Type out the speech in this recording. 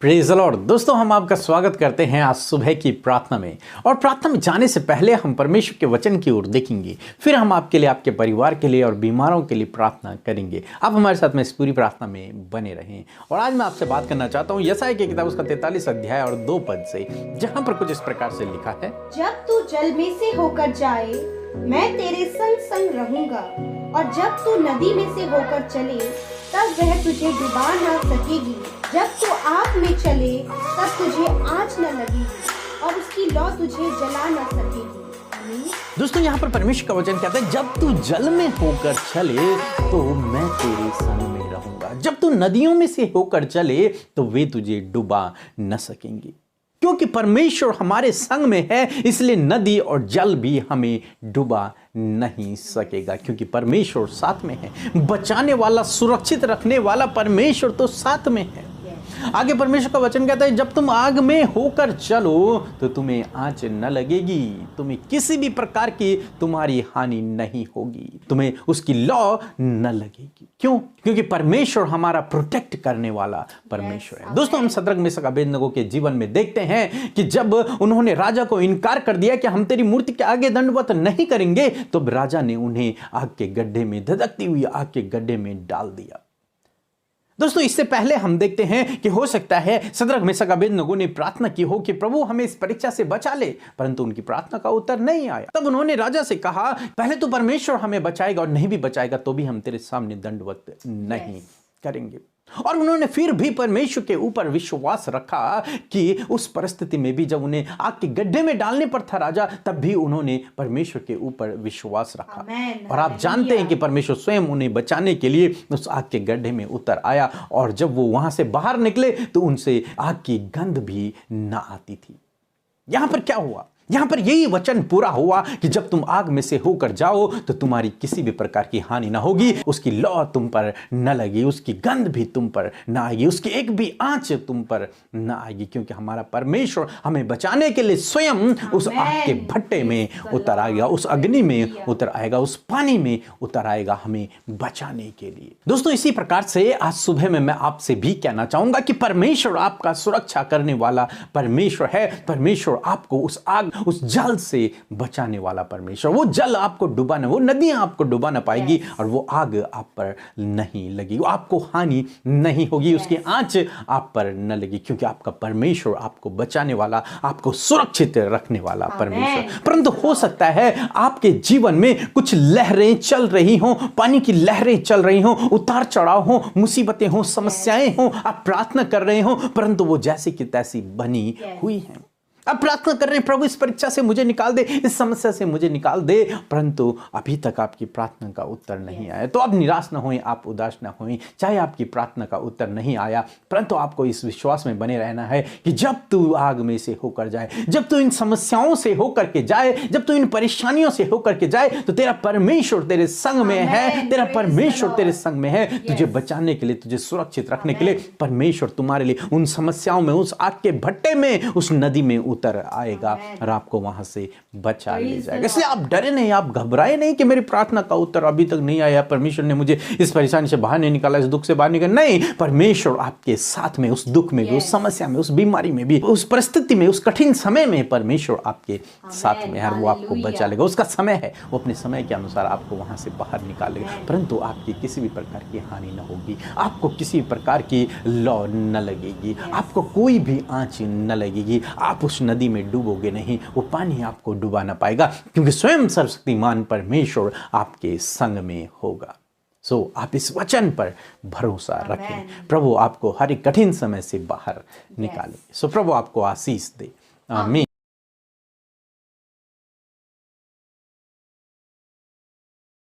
Praise the Lord. दोस्तों, हम आपका स्वागत करते हैं आज सुबह की प्रार्थना में। और प्रार्थना में जाने से पहले हम परमेश्वर के वचन की ओर देखेंगे, फिर हम आपके लिए, आपके परिवार के लिए और बीमारों के लिए प्रार्थना करेंगे। आप हमारे साथ में इस पूरी प्रार्थना में बने रहें। और आज मैं आपसे बात करना चाहता हूँ यशायाह की किताब उसका 43 अध्याय और 2 पद से, जहाँ पर कुछ इस प्रकार से लिखा है, जब तू जल में से होकर जाए मैं तेरे संग संग रहूंगा, और जब तू नदी में से होकर चले तब वह तुझे डुबा न सकेगी। जब तू आग में चले तब तुझे आँच न लगेगी, और उसकी लौ तुझे जला न सकेगी। दोस्तों, यहाँ पर परमेश्वर का वचन कहता है, जब तू जल में होकर चले तो मैं तेरे संग में रहूंगा। जब तू नदियों में से होकर चले तो वे तुझे डुबा न सकेंगी। क्योंकि परमेश्वर हमारे संग में है, इसलिए नदी और जल भी हमें डुबा नहीं सकेगा, क्योंकि परमेश्वर साथ में है। बचाने वाला, सुरक्षित रखने वाला परमेश्वर तो साथ में है। आगे परमेश्वर का वचन कहता है, जब तुम आग में होकर चलो तो तुम्हें आंच न लगेगी, तुम्हें किसी भी प्रकार की तुम्हारी हानि नहीं होगी, तुम्हें उसकी लौ न लगेगी। क्यों? क्योंकि परमेश्वर हमारा प्रोटेक्ट करने वाला परमेश्वर है। दोस्तों, हम शद्रक मेशक अबेदनगो के जीवन में देखते हैं कि जब उन्होंने राजा को इनकार कर दिया कि हम तेरी मूर्ति के आगे दंडवत नहीं करेंगे, तो राजा ने उन्हें आग के गड्ढे में, धधकती हुई आग के गड्ढे में डाल दिया। दोस्तों, इससे पहले हम देखते हैं कि हो सकता है शद्रक मेशक अबेदनगो ने प्रार्थना की हो कि प्रभु हमें इस परीक्षा से बचा ले, परंतु उनकी प्रार्थना का उत्तर नहीं आया। तब उन्होंने राजा से कहा, पहले तो परमेश्वर हमें बचाएगा, और नहीं भी बचाएगा तो भी हम तेरे सामने दंडवत नहीं करेंगे। और उन्होंने फिर भी परमेश्वर के ऊपर विश्वास रखा कि उस परिस्थिति में भी, जब उन्हें आग के गड्ढे में डालने पर था राजा, तब भी उन्होंने परमेश्वर के ऊपर विश्वास रखा। और आप जानते हैं कि परमेश्वर स्वयं उन्हें बचाने के लिए उस आग के गड्ढे में उतर आया, और जब वो वहां से बाहर निकले तो उनसे आग की गंध भी ना आती थी। यहां पर क्या हुआ? यहां पर यही वचन पूरा हुआ कि जब तुम आग में से होकर जाओ तो तुम्हारी किसी भी प्रकार की हानि ना होगी, उसकी लौ तुम पर न लगी, उसकी गंध भी तुम पर न आएगी, उसकी एक भी आंच तुम पर न आएगी, क्योंकि हमारा परमेश्वर हमें बचाने के लिए स्वयं उस आग के भट्टे में उतर आएगा, उस अग्नि में उतर आएगा, उस पानी में उतर आएगा हमें बचाने के लिए। दोस्तों, इसी प्रकार से आज सुबह में मैं आपसे भी कहना चाहूंगा कि परमेश्वर आपका सुरक्षा करने वाला परमेश्वर है। परमेश्वर आपको उस आग, उस जल से बचाने वाला परमेश्वर। वो जल आपको डुबा न, वो नदियां आपको डुबा न पाएगी, और वो आग आप पर नहीं लगी, आपको हानि नहीं होगी, उसकी आंच आप पर न लगी, क्योंकि आपका परमेश्वर आपको बचाने वाला, आपको सुरक्षित रखने वाला परमेश्वर। परंतु हो सकता है आपके जीवन में कुछ लहरें चल रही हों, पानी की लहरें चल रही हों, उतार चढ़ाव हो, मुसीबतें हो, समस्याएं हो, आप प्रार्थना कर रहे हो, परंतु वो जैसी की तैसी बनी हुई हैं। अब प्रार्थना कर रहे हैं, प्रभु इस परीक्षा से मुझे निकाल दे, इस समस्या से मुझे निकाल दे, परंतु अभी तक आपकी प्रार्थना का उत्तर नहीं आया। तो अब निराश ना होएं, आप उदास ना होएं। चाहे आपकी प्रार्थना का उत्तर नहीं आया, परंतु आपको इस विश्वास में बने रहना है कि जब तू आग में से होकर जाए, जब तू इन समस्याओं से होकर के जाए, जब तू इन परेशानियों से होकर के जाए, तो तेरा परमेश्वर तेरे संग में है, तेरा परमेश्वर तेरे संग में है। तुझे बचाने के लिए, तुझे सुरक्षित रखने के लिए परमेश्वर तुम्हारे लिए उन समस्याओं में, उस आग के भट्टे में, उस नदी में उतर आएगा और आपको वहां से बचा ले जाएगा। इसलिए आप डरे नहीं, आप घबराए नहीं कि मेरी प्रार्थना का उत्तर अभी तक नहीं आया, परमेश्वर ने मुझे इस परेशानी से बाहर नहीं निकाला, इस दुख से बाहर निकाला। नहीं, परमेश्वर आपके साथ में, उस दुख में भी, उस समस्या में, उस बीमारी में भी, उस परिस्थिति में, उस कठिन समय में परमेश्वर आपके साथ में है, वो आपको बचा लेगा। उसका समय है, वो अपने समय के अनुसार आपको वहां से बाहर निकालेगा, परंतु आपकी किसी भी प्रकार की हानि न होगी, आपको किसी प्रकार की लौ न लगेगी, आपको कोई भी आंच न लगेगी, आप उस नदी में डूबोगे नहीं, वो पानी आपको डुबा ना पाएगा, क्योंकि स्वयं सर्वशक्तिमान परमेश्वर आपके संग में होगा। सो आप इस वचन पर भरोसा रखें, प्रभु आपको हर एक कठिन समय से बाहर निकाले। सो प्रभु आपको आशीष दे। आमीन।